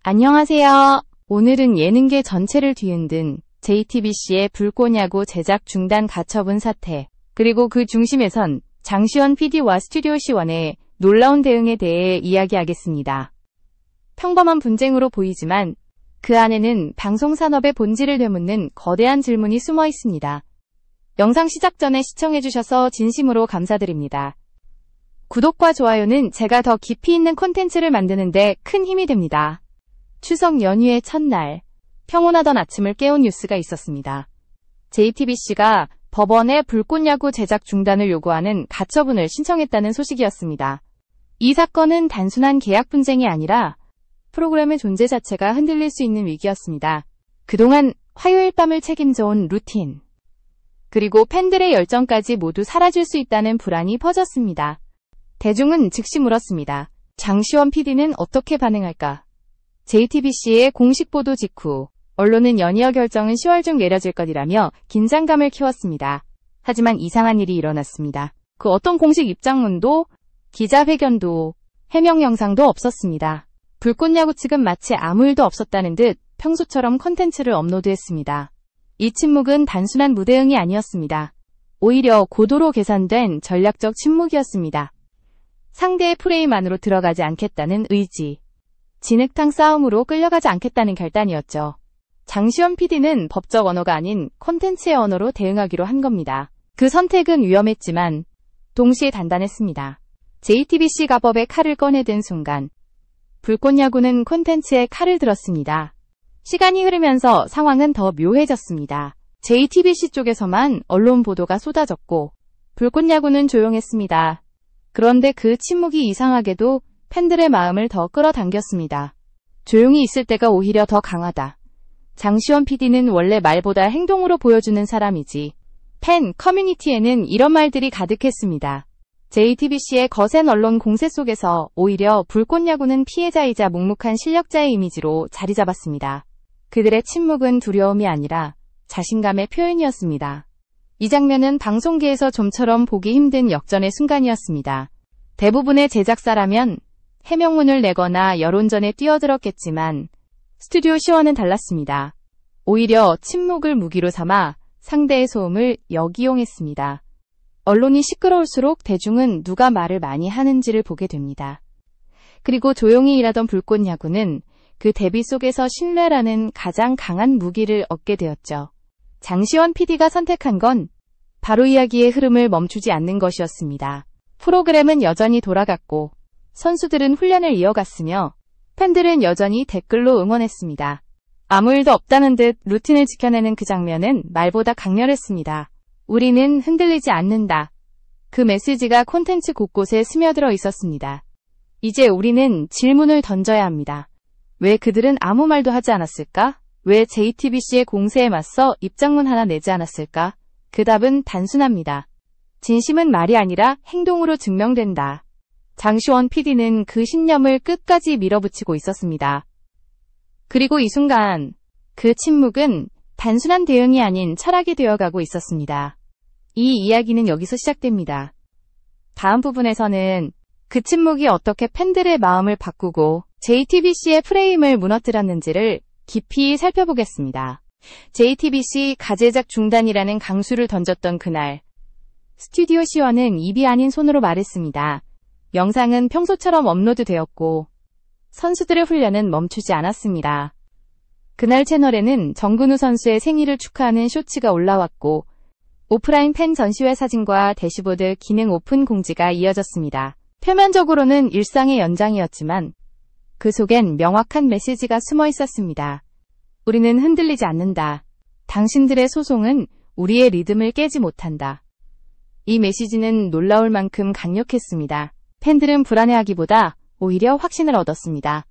안녕하세요. 오늘은 예능계 전체를 뒤흔든 JTBC의 불꽃야구 제작 중단 가처분 사태, 그리고 그 중심에선 장시원 PD와 스튜디오 C1의 놀라운 대응에 대해 이야기하겠습니다. 평범한 분쟁으로 보이지만 그 안에는 방송산업의 본질을 되묻는 거대한 질문이 숨어 있습니다. 영상 시작 전에 시청해주셔서 진심으로 감사드립니다. 구독과 좋아요는 제가 더 깊이 있는 콘텐츠를 만드는 데 큰 힘이 됩니다. 추석 연휴의 첫날, 평온하던 아침을 깨운 뉴스가 있었습니다. JTBC가 법원에 불꽃야구 제작 중단을 요구하는 가처분을 신청했다는 소식이었습니다. 이 사건은 단순한 계약 분쟁이 아니라 프로그램의 존재 자체가 흔들릴 수 있는 위기였습니다. 그동안 화요일 밤을 책임져온 루틴, 그리고 팬들의 열정까지 모두 사라질 수 있다는 불안이 퍼졌습니다. 대중은 즉시 물었습니다. 장시원 PD는 어떻게 반응할까? JTBC의 공식 보도 직후 언론은 연이어 결정은 10월 중 내려질 것이라며 긴장감을 키웠습니다. 하지만 이상한 일이 일어났습니다. 그 어떤 공식 입장문도, 기자회견도, 해명 영상도 없었습니다. 불꽃야구 측은 마치 아무 일도 없었다는 듯 평소처럼 콘텐츠를 업로드했습니다. 이 침묵은 단순한 무대응이 아니었습니다. 오히려 고도로 계산된 전략적 침묵이었습니다. 상대의 프레임 안으로 들어가지 않겠다는 의지, 진흙탕 싸움으로 끌려가지 않겠다는 결단이었죠. 장시원 PD는 법적 언어가 아닌 콘텐츠의 언어로 대응하기로 한 겁니다. 그 선택은 위험했지만 동시에 단단했습니다. JTBC가 법의 칼을 꺼내든 순간 불꽃야구는 콘텐츠의 칼을 들었습니다. 시간이 흐르면서 상황은 더 묘해졌습니다. JTBC 쪽에서만 언론 보도가 쏟아졌고 불꽃야구는 조용했습니다. 그런데 그 침묵이 이상하게도 팬들의 마음을 더 끌어당겼습니다. 조용히 있을 때가 오히려 더 강하다. 장시원 PD는 원래 말보다 행동으로 보여주는 사람이지. 팬 커뮤니티에는 이런 말들이 가득했습니다. JTBC의 거센 언론 공세 속에서 오히려 불꽃야구는 피해자이자 묵묵한 실력자의 이미지로 자리 잡았습니다. 그들의 침묵은 두려움이 아니라 자신감의 표현이었습니다. 이 장면은 방송계에서 좀처럼 보기 힘든 역전의 순간이었습니다. 대부분의 제작사라면 해명문을 내거나 여론전에 뛰어들었겠지만 스튜디오 C1은 달랐습니다. 오히려 침묵을 무기로 삼아 상대의 소음을 역이용했습니다. 언론이 시끄러울수록 대중은 누가 말을 많이 하는지를 보게 됩니다. 그리고 조용히 일하던 불꽃야구는 그 대비 속에서 신뢰라는 가장 강한 무기를 얻게 되었죠. 장시원 PD가 선택한 건 바로 이야기의 흐름을 멈추지 않는 것이었습니다. 프로그램은 여전히 돌아갔고 선수들은 훈련을 이어갔으며 팬들은 여전히 댓글로 응원했습니다. 아무 일도 없다는 듯 루틴을 지켜내는 그 장면은 말보다 강렬했습니다. 우리는 흔들리지 않는다. 그 메시지가 콘텐츠 곳곳에 스며들어 있었습니다. 이제 우리는 질문을 던져야 합니다. 왜 그들은 아무 말도 하지 않았을까? 왜 JTBC의 공세에 맞서 입장문 하나 내지 않았을까? 그 답은 단순합니다. 진심은 말이 아니라 행동으로 증명된다. 장시원 PD는 그 신념을 끝까지 밀어붙이고 있었습니다. 그리고 이 순간 그 침묵은 단순한 대응이 아닌 철학이 되어가고 있었습니다. 이 이야기는 여기서 시작됩니다. 다음 부분에서는 그 침묵이 어떻게 팬들의 마음을 바꾸고 JTBC의 프레임을 무너뜨렸는지를 깊이 살펴보겠습니다. JTBC 가제작 중단이라는 강수를 던졌던 그날, 스튜디오 C1은 입이 아닌 손으로 말했습니다. 영상은 평소처럼 업로드되었고 선수들의 훈련은 멈추지 않았습니다. 그날 채널에는 정근우 선수의 생일을 축하하는 쇼츠가 올라왔고 오프라인 팬 전시회 사진과 대시보드 기능 오픈 공지가 이어졌습니다. 표면적으로는 일상의 연장이었지만 그 속엔 명확한 메시지가 숨어 있었습니다. 우리는 흔들리지 않는다. 당신들의 소송은 우리의 리듬을 깨지 못한다. 이 메시지는 놀라울 만큼 강력했습니다. 팬들은 불안해하기보다 오히려 확신을 얻었습니다.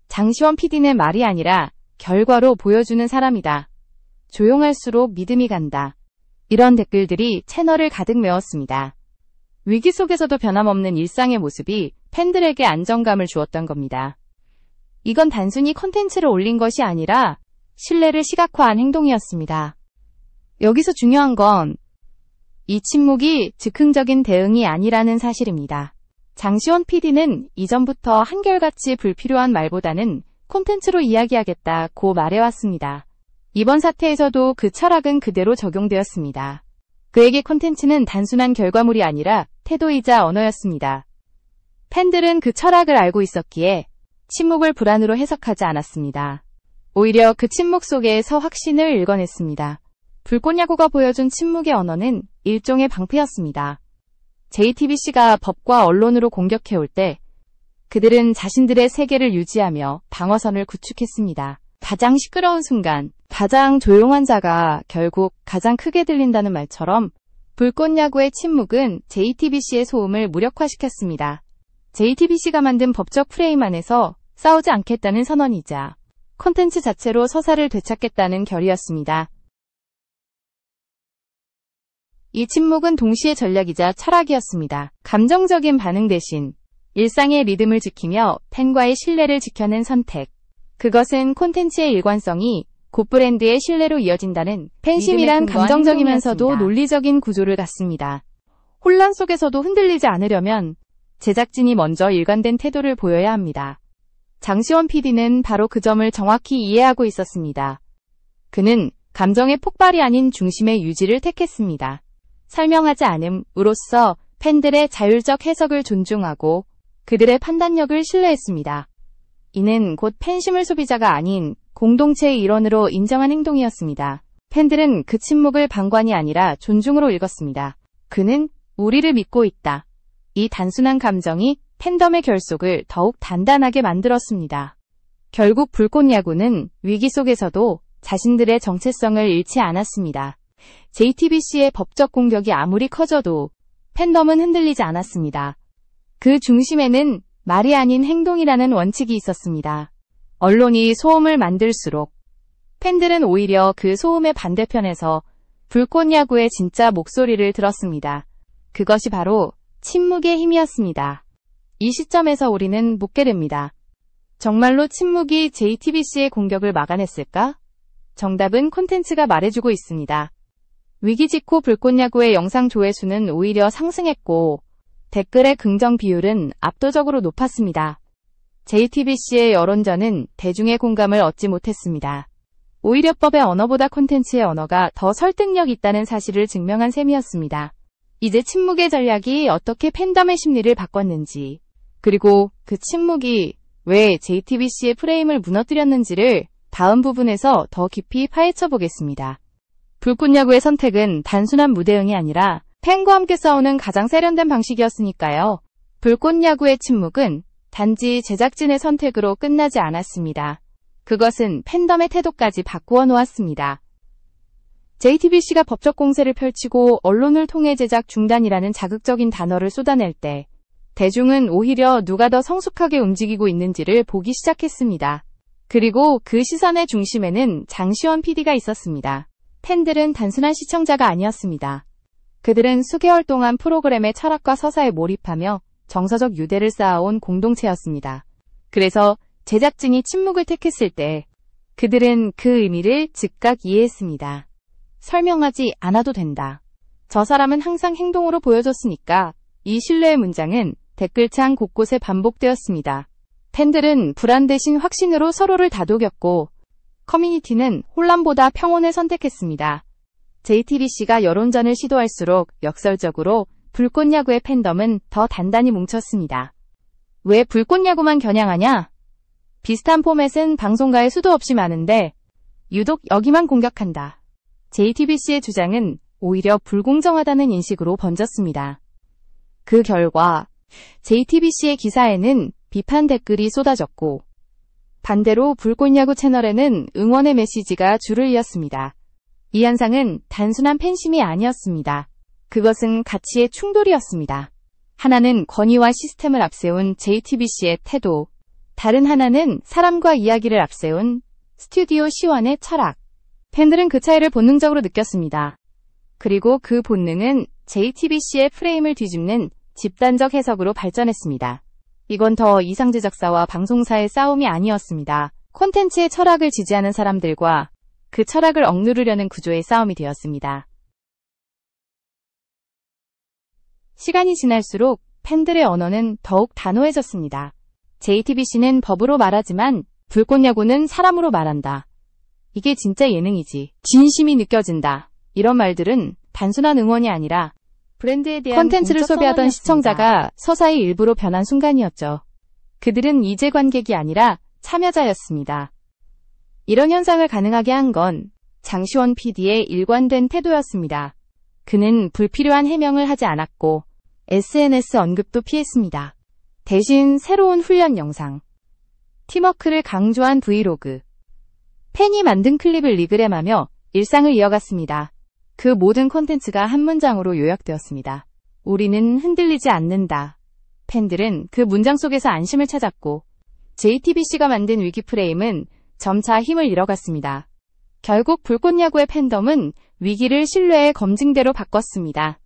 장시원 PD는 말이 아니라 결과로 보여주는 사람이다. 조용할수록 믿음이 간다. 이런 댓글들이 채널을 가득 메웠습니다. 위기 속에서도 변함없는 일상의 모습이 팬들에게 안정감을 주었던 겁니다. 이건 단순히 콘텐츠를 올린 것이 아니라 신뢰를 시각화한 행동이었습니다. 여기서 중요한 건 이 침묵이 즉흥적인 대응이 아니라는 사실입니다. 장시원 PD는 이전부터 한결같이 불필요한 말보다는 콘텐츠로 이야기하겠다고 말해왔습니다. 이번 사태에서도 그 철학은 그대로 적용되었습니다. 그에게 콘텐츠는 단순한 결과물이 아니라 태도이자 언어였습니다. 팬들은 그 철학을 알고 있었기에 침묵을 불안으로 해석하지 않았습니다. 오히려 그 침묵 속에서 확신을 읽어냈습니다. 불꽃야구가 보여준 침묵의 언어는 일종의 방패였습니다. JTBC가 법과 언론으로 공격해올 때 그들은 자신들의 세계를 유지하며 방어선을 구축했습니다. 가장 시끄러운 순간, 가장 조용한 자가 결국 가장 크게 들린다는 말처럼 불꽃야구의 침묵은 JTBC의 소음을 무력화시켰습니다. JTBC가 만든 법적 프레임 안에서 싸우지 않겠다는 선언이자 콘텐츠 자체로 서사를 되찾겠다는 결의였습니다. 이 침묵은 동시에 전략이자 철학이었습니다. 감정적인 반응 대신 일상의 리듬을 지키며 팬과의 신뢰를 지켜낸 선택. 그것은 콘텐츠의 일관성이 곧 브랜드의 신뢰로 이어진다는 팬심이란 감정적이면서도 논리적인 구조를 갖습니다. 혼란 속에서도 흔들리지 않으려면 제작진이 먼저 일관된 태도를 보여야 합니다. 장시원 PD는 바로 그 점을 정확히 이해하고 있었습니다. 그는 감정의 폭발이 아닌 중심의 유지를 택했습니다. 설명하지 않음으로써 팬들의 자율적 해석을 존중하고 그들의 판단력을 신뢰했습니다. 이는 곧 팬심을 소비자가 아닌 공동체의 일원으로 인정한 행동이었습니다. 팬들은 그 침묵을 방관이 아니라 존중으로 읽었습니다. 그는 우리를 믿고 있다. 이 단순한 감정이 팬덤의 결속을 더욱 단단하게 만들었습니다. 결국 불꽃야구는 위기 속에서도 자신들의 정체성을 잃지 않았습니다. JTBC의 법적 공격이 아무리 커져도 팬덤은 흔들리지 않았습니다. 그 중심에는 말이 아닌 행동이라는 원칙이 있었습니다. 언론이 소음을 만들수록 팬들은 오히려 그 소음의 반대편에서 불꽃야구의 진짜 목소리를 들었습니다. 그것이 바로 침묵의 힘이었습니다. 이 시점에서 우리는 묻게 됩니다. 정말로 침묵이 JTBC의 공격을 막아냈을까? 정답은 콘텐츠가 말해주고 있습니다. 위기 직후 불꽃야구의 영상 조회수는 오히려 상승했고 댓글의 긍정 비율은 압도적으로 높았습니다. JTBC의 여론전은 대중의 공감을 얻지 못했습니다. 오히려 법의 언어보다 콘텐츠의 언어가 더 설득력 있다는 사실을 증명한 셈이었습니다. 이제 침묵의 전략이 어떻게 팬덤의 심리를 바꿨는지, 그리고 그 침묵이 왜 JTBC의 프레임을 무너뜨렸는지를 다음 부분에서 더 깊이 파헤쳐 보겠습니다. 불꽃야구의 선택은 단순한 무대응이 아니라 팬과 함께 싸우는 가장 세련된 방식이었으니까요. 불꽃야구의 침묵은 단지 제작진의 선택으로 끝나지 않았습니다. 그것은 팬덤의 태도까지 바꾸어 놓았습니다. JTBC가 법적 공세를 펼치고 언론을 통해 제작 중단이라는 자극적인 단어를 쏟아낼 때 대중은 오히려 누가 더 성숙하게 움직이고 있는지를 보기 시작했습니다. 그리고 그 시선의 중심에는 장시원 PD가 있었습니다. 팬들은 단순한 시청자가 아니었습니다. 그들은 수개월 동안 프로그램의 철학과 서사에 몰입하며 정서적 유대를 쌓아온 공동체였습니다. 그래서 제작진이 침묵을 택했을 때 그들은 그 의미를 즉각 이해했습니다. 설명하지 않아도 된다. 저 사람은 항상 행동으로 보여줬으니까. 이 신뢰의 문장은 댓글창 곳곳에 반복되었습니다. 팬들은 불안 대신 확신으로 서로를 다독였고 커뮤니티는 혼란보다 평온을 선택했습니다. JTBC가 여론전을 시도할수록 역설적으로 불꽃야구의 팬덤은 더 단단히 뭉쳤습니다. 왜 불꽃야구만 겨냥하냐? 비슷한 포맷은 방송가에 수도 없이 많은데 유독 여기만 공격한다. JTBC의 주장은 오히려 불공정하다는 인식으로 번졌습니다. 그 결과 JTBC의 기사에는 비판 댓글이 쏟아졌고 반대로 불꽃야구 채널에는 응원의 메시지가 줄을 이었습니다. 이 현상은 단순한 팬심이 아니었습니다. 그것은 가치의 충돌이었습니다. 하나는 권위와 시스템을 앞세운 JTBC의 태도, 다른 하나는 사람과 이야기를 앞세운 스튜디오 시원의 철학. 팬들은 그 차이를 본능적으로 느꼈습니다. 그리고 그 본능은 JTBC의 프레임을 뒤집는 집단적 해석으로 발전했습니다. 이건 더 이상 제작사와 방송사의 싸움이 아니었습니다. 콘텐츠의 철학을 지지하는 사람들과 그 철학을 억누르려는 구조의 싸움이 되었습니다. 시간이 지날수록 팬들의 언어는 더욱 단호해졌습니다. JTBC는 법으로 말하지만 불꽃야구는 사람으로 말한다. 이게 진짜 예능이지. 진심이 느껴진다. 이런 말들은 단순한 응원이 아니라 브랜드에 대한 컨텐츠를 소비하던 시청자가 서사의 일부로 변한 순간이었죠. 그들은 이제관객이 아니라 참여자였습니다. 이런 현상을 가능하게 한 건 장시원 PD의 일관된 태도였습니다. 그는 불필요한 해명을 하지 않았고 SNS 언급도 피했습니다. 대신 새로운 훈련 영상, 팀워크를 강조한 브이로그, 팬이 만든 클립을 리그램하며 일상을 이어갔습니다. 그 모든 콘텐츠가 한 문장으로 요약되었습니다. 우리는 흔들리지 않는다. 팬들은 그 문장 속에서 안심을 찾았고 JTBC가 만든 위기 프레임은 점차 힘을 잃어갔습니다. 결국 불꽃야구의 팬덤은 위기를 신뢰의 검증대로 바꿨습니다.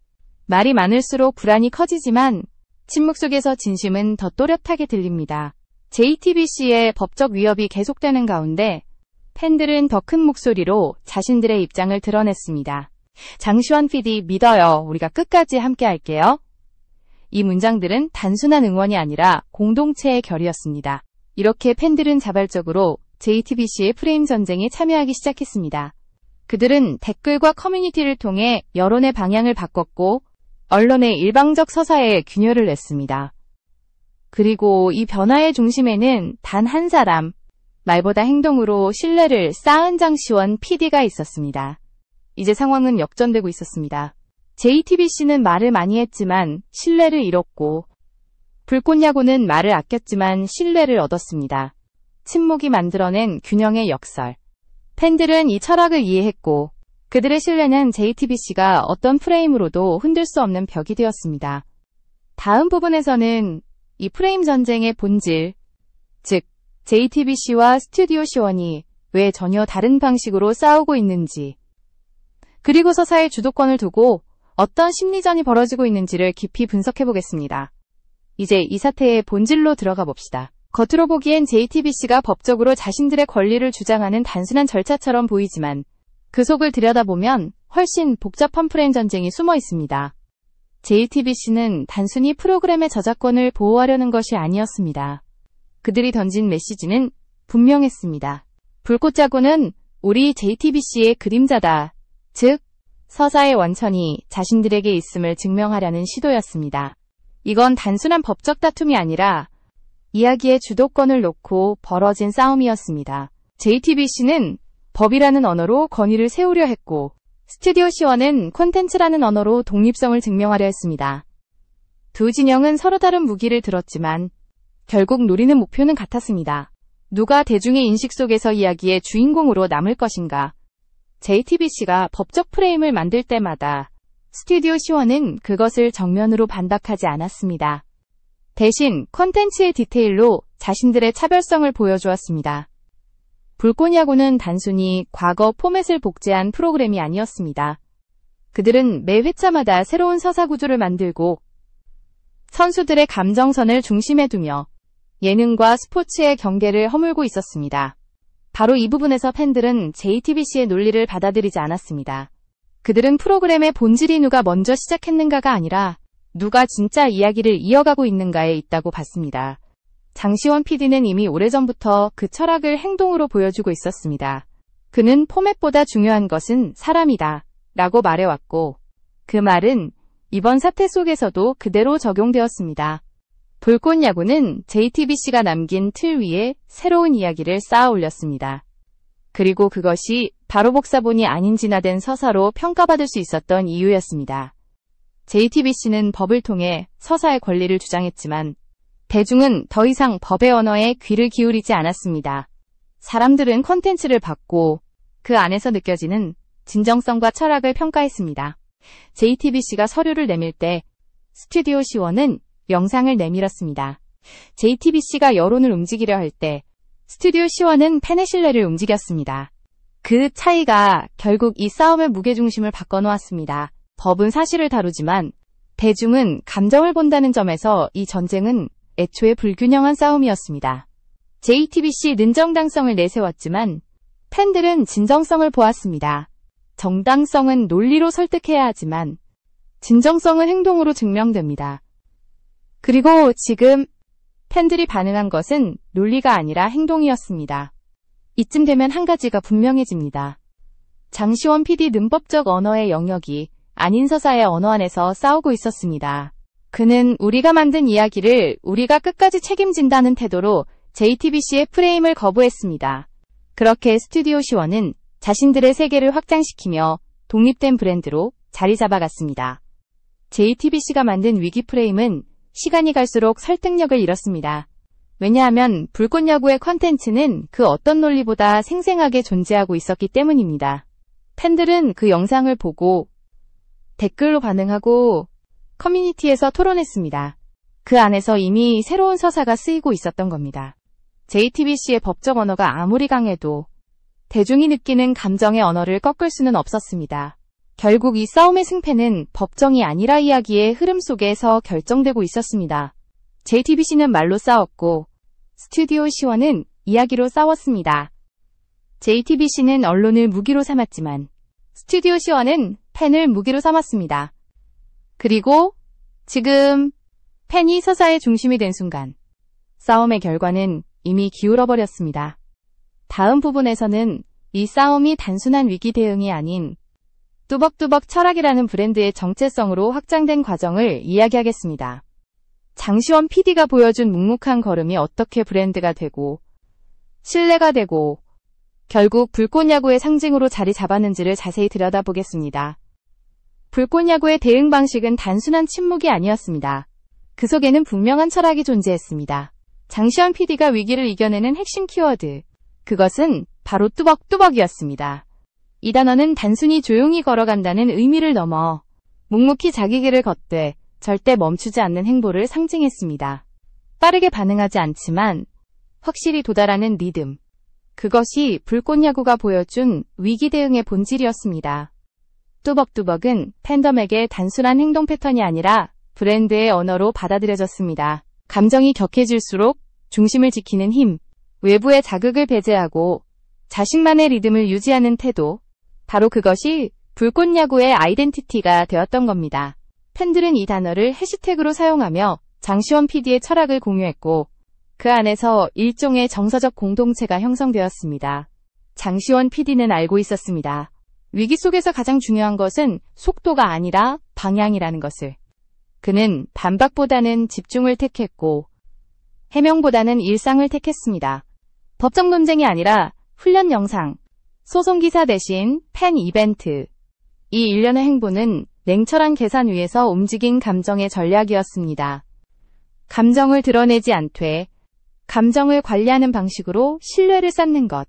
말이 많을수록 불안이 커지지만 침묵 속에서 진심은 더 또렷하게 들립니다. JTBC의 법적 위협이 계속되는 가운데 팬들은 더 큰 목소리로 자신들의 입장을 드러냈습니다. 장시원 PD 믿어요. 우리가 끝까지 함께 할게요. 이 문장들은 단순한 응원이 아니라 공동체의 결의였습니다. 이렇게 팬들은 자발적으로 JTBC의 프레임 전쟁에 참여하기 시작했습니다. 그들은 댓글과 커뮤니티를 통해 여론의 방향을 바꿨고 언론의 일방적 서사에 균열을 냈습니다. 그리고 이 변화의 중심에는 단 한 사람, 말보다 행동으로 신뢰를 쌓은 장시원 PD가 있었습니다. 이제 상황은 역전되고 있었습니다. JTBC는 말을 많이 했지만 신뢰를 잃었고 불꽃야구는 말을 아꼈지만 신뢰를 얻었습니다. 침묵이 만들어낸 균형의 역설. 팬들은 이 철학을 이해했고 그들의 신뢰는 JTBC가 어떤 프레임으로도 흔들 수 없는 벽이 되었습니다. 다음 부분에서는 이 프레임 전쟁의 본질, 즉 JTBC와 스튜디오 시원이 왜 전혀 다른 방식으로 싸우고 있는지, 그리고 서사의 주도권을 두고 어떤 심리전이 벌어지고 있는지를 깊이 분석해보겠습니다. 이제 이 사태의 본질로 들어가 봅시다. 겉으로 보기엔 JTBC가 법적으로 자신들의 권리를 주장하는 단순한 절차처럼 보이지만 그 속을 들여다보면 훨씬 복잡한 프레임 전쟁이 숨어 있습니다. JTBC는 단순히 프로그램의 저작권을 보호하려는 것이 아니었습니다. 그들이 던진 메시지는 분명했습니다. 불꽃야구는 우리 JTBC의 그림자다. 즉, 서사의 원천이 자신들에게 있음을 증명하려는 시도였습니다. 이건 단순한 법적 다툼이 아니라 이야기의 주도권을 놓고 벌어진 싸움이었습니다. JTBC는 법이라는 언어로 권위를 세우려 했고 스튜디오 시원은 콘텐츠라는 언어로 독립성을 증명하려 했습니다. 두 진영은 서로 다른 무기를 들었지만 결국 노리는 목표는 같았습니다. 누가 대중의 인식 속에서 이야기의 주인공으로 남을 것인가? JTBC가 법적 프레임을 만들 때마다 스튜디오 시원은 그것을 정면으로 반박하지 않았습니다. 대신 콘텐츠의 디테일로 자신들의 차별성을 보여주었습니다. 불꽃야구는 단순히 과거 포맷을 복제한 프로그램이 아니었습니다. 그들은 매 회차마다 새로운 서사 구조를 만들고 선수들의 감정선을 중심에 두며 예능과 스포츠의 경계를 허물고 있었습니다. 바로 이 부분에서 팬들은 JTBC의 논리를 받아들이지 않았습니다. 그들은 프로그램의 본질이 누가 먼저 시작했는가가 아니라 누가 진짜 이야기를 이어가고 있는가에 있다고 봤습니다. 장시원 PD는 이미 오래전부터 그 철학을 행동으로 보여주고 있었습니다. 그는 포맷보다 중요한 것은 사람이다 라고 말해왔고 그 말은 이번 사태 속에서도 그대로 적용되었습니다. 불꽃야구는 JTBC가 남긴 틀 위에 새로운 이야기를 쌓아 올렸습니다. 그리고 그것이 바로 복사본이 아닌 진화된 서사로 평가받을 수 있었던 이유였습니다. JTBC는 법을 통해 서사의 권리를 주장했지만 대중은 더 이상 법의 언어에 귀를 기울이지 않았습니다. 사람들은 콘텐츠를 받고 그 안에서 느껴지는 진정성과 철학을 평가했습니다. JTBC가 서류를 내밀 때 스튜디오 시원은 영상을 내밀었습니다. JTBC가 여론을 움직이려 할 때 스튜디오 시원은 팬의 신뢰를 움직였습니다. 그 차이가 결국 이 싸움의 무게중심을 바꿔놓았습니다. 법은 사실을 다루지만 대중은 감정을 본다는 점에서 이 전쟁은 애초에 불균형한 싸움이었습니다. JTBC는 정당성을 내세웠지만 팬들은 진정성을 보았습니다. 정당성은 논리로 설득해야 하지만 진정성은 행동으로 증명됩니다. 그리고 지금 팬들이 반응한 것은 논리가 아니라 행동이었습니다. 이쯤 되면 한 가지가 분명해집니다. 장시원 PD 문법적 언어의 영역이 아닌 서사의 언어 안에서 싸우고 있었습니다. 그는 우리가 만든 이야기를 우리가 끝까지 책임진다는 태도로 JTBC의 프레임을 거부했습니다. 그렇게 스튜디오 시원은 자신들의 세계를 확장시키며 독립된 브랜드로 자리 잡아갔습니다. JTBC가 만든 위기 프레임은 시간이 갈수록 설득력을 잃었습니다. 왜냐하면 불꽃야구의 컨텐츠는 그 어떤 논리보다 생생하게 존재하고 있었기 때문입니다. 팬들은 그 영상을 보고 댓글로 반응하고 커뮤니티에서 토론했습니다. 그 안에서 이미 새로운 서사가 쓰이고 있었던 겁니다. JTBC의 법적 언어가 아무리 강해도 대중이 느끼는 감정의 언어를 꺾을 수는 없었습니다. 결국 이 싸움의 승패는 법정이 아니라 이야기의 흐름 속에서 결정되고 있었습니다. JTBC는 말로 싸웠고 스튜디오 시원은 이야기로 싸웠습니다. JTBC는 언론을 무기로 삼았지만 스튜디오 시원은 팬을 무기로 삼았습니다. 그리고 지금 팬이 서사의 중심이 된 순간 싸움의 결과는 이미 기울어버렸습니다. 다음 부분에서는 이 싸움이 단순한 위기 대응이 아닌 뚜벅뚜벅 철학이라는 브랜드의 정체성으로 확장된 과정을 이야기하겠습니다. 장시원 PD가 보여준 묵묵한 걸음이 어떻게 브랜드가 되고 신뢰가 되고 결국 불꽃야구의 상징으로 자리 잡았는지를 자세히 들여다보겠습니다. 불꽃야구의 대응 방식은 단순한 침묵이 아니었습니다. 그 속에는 분명한 철학이 존재했습니다. 장시원 PD가 위기를 이겨내는 핵심 키워드. 그것은 바로 뚜벅뚜벅이었습니다. 이 단어는 단순히 조용히 걸어간다는 의미를 넘어 묵묵히 자기 길을 걷되 절대 멈추지 않는 행보를 상징했습니다. 빠르게 반응하지 않지만 확실히 도달하는 리듬. 그것이 불꽃야구가 보여준 위기 대응의 본질이었습니다. 뚜벅뚜벅은 팬덤에게 단순한 행동 패턴이 아니라 브랜드의 언어로 받아들여졌습니다. 감정이 격해질수록 중심을 지키는 힘, 외부의 자극을 배제하고 자신만의 리듬을 유지하는 태도, 바로 그것이 불꽃야구의 아이덴티티가 되었던 겁니다. 팬들은 이 단어를 해시태그로 사용하며 장시원 PD의 철학을 공유했고 그 안에서 일종의 정서적 공동체가 형성되었습니다. 장시원 PD는 알고 있었습니다. 위기 속에서 가장 중요한 것은 속도가 아니라 방향이라는 것을. 그는 반박보다는 집중을 택했고 해명보다는 일상을 택했습니다. 법적 논쟁이 아니라 훈련 영상, 소송기사 대신 팬 이벤트. 이 일련의 행보는 냉철한 계산 위에서 움직인 감정의 전략이었습니다. 감정을 드러내지 않되 감정을 관리하는 방식으로 신뢰를 쌓는 것.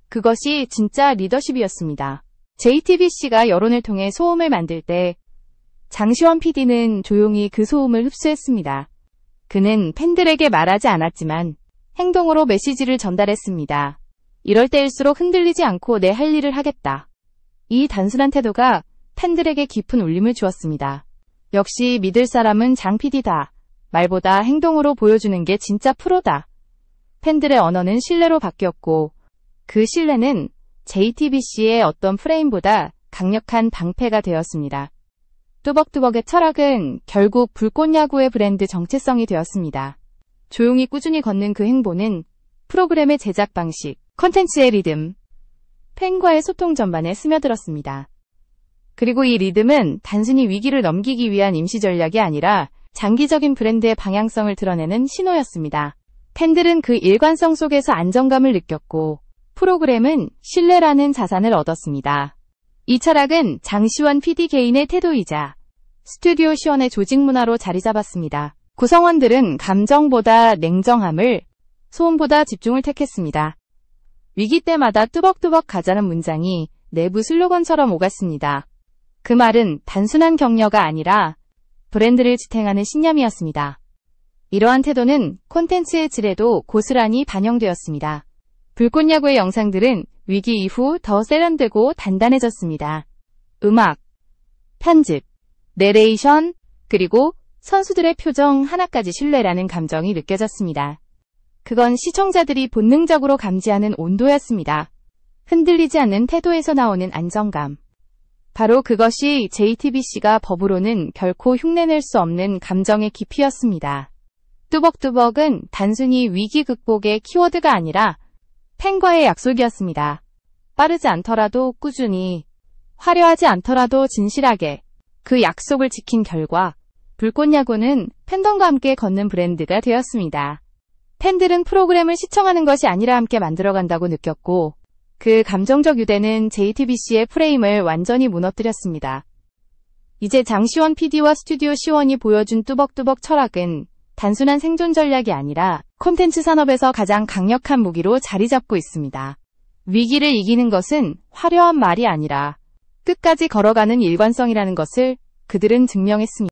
그것이 진짜 리더십이었습니다. JTBC가 여론을 통해 소음을 만들 때 장시원 PD는 조용히 그 소음을 흡수했습니다. 그는 팬들에게 말하지 않았지만 행동으로 메시지를 전달했습니다. 이럴 때일수록 흔들리지 않고 내 할 일을 하겠다. 이 단순한 태도가 팬들에게 깊은 울림을 주었습니다. 역시 믿을 사람은 장 PD다. 말보다 행동으로 보여주는 게 진짜 프로다. 팬들의 언어는 신뢰로 바뀌었고 그 신뢰는 JTBC의 어떤 프레임보다 강력한 방패가 되었습니다. 뚜벅뚜벅의 철학은 결국 불꽃야구의 브랜드 정체성이 되었습니다. 조용히 꾸준히 걷는 그 행보는 프로그램의 제작 방식, 컨텐츠의 리듬, 팬과의 소통 전반에 스며들었습니다. 그리고 이 리듬은 단순히 위기를 넘기기 위한 임시 전략이 아니라 장기적인 브랜드의 방향성을 드러내는 신호였습니다. 팬들은 그 일관성 속에서 안정감을 느꼈고 프로그램은 신뢰라는 자산을 얻었습니다. 이 철학은 장시원 PD 개인의 태도이자 스튜디오 시원의 조직 문화로 자리 잡았습니다. 구성원들은 감정보다 냉정함을, 소음보다 집중을 택했습니다. 위기 때마다 뚜벅뚜벅 가자는 문장이 내부 슬로건처럼 오갔습니다. 그 말은 단순한 격려가 아니라 브랜드를 지탱하는 신념이었습니다. 이러한 태도는 콘텐츠의 질에도 고스란히 반영되었습니다. 불꽃야구의 영상들은 위기 이후 더 세련되고 단단해졌습니다. 음악, 편집, 내레이션, 그리고 선수들의 표정 하나까지 신뢰라는 감정이 느껴졌습니다. 그건 시청자들이 본능적으로 감지하는 온도였습니다. 흔들리지 않는 태도에서 나오는 안정감. 바로 그것이 JTBC가 법으로는 결코 흉내낼 수 없는 감정의 깊이였습니다. 뚜벅뚜벅은 단순히 위기 극복의 키워드가 아니라 팬과의 약속이었습니다. 빠르지 않더라도 꾸준히, 화려하지 않더라도 진실하게 그 약속을 지킨 결과 불꽃야구는 팬덤과 함께 걷는 브랜드가 되었습니다. 팬들은 프로그램을 시청하는 것이 아니라 함께 만들어간다고 느꼈고 그 감정적 유대는 JTBC의 프레임을 완전히 무너뜨렸습니다. 이제 장시원 PD와 스튜디오 시원이 보여준 뚜벅뚜벅 철학은 단순한 생존 전략이 아니라 콘텐츠 산업에서 가장 강력한 무기로 자리 잡고 있습니다. 위기를 이기는 것은 화려한 말이 아니라 끝까지 걸어가는 일관성이라는 것을 그들은 증명했습니다.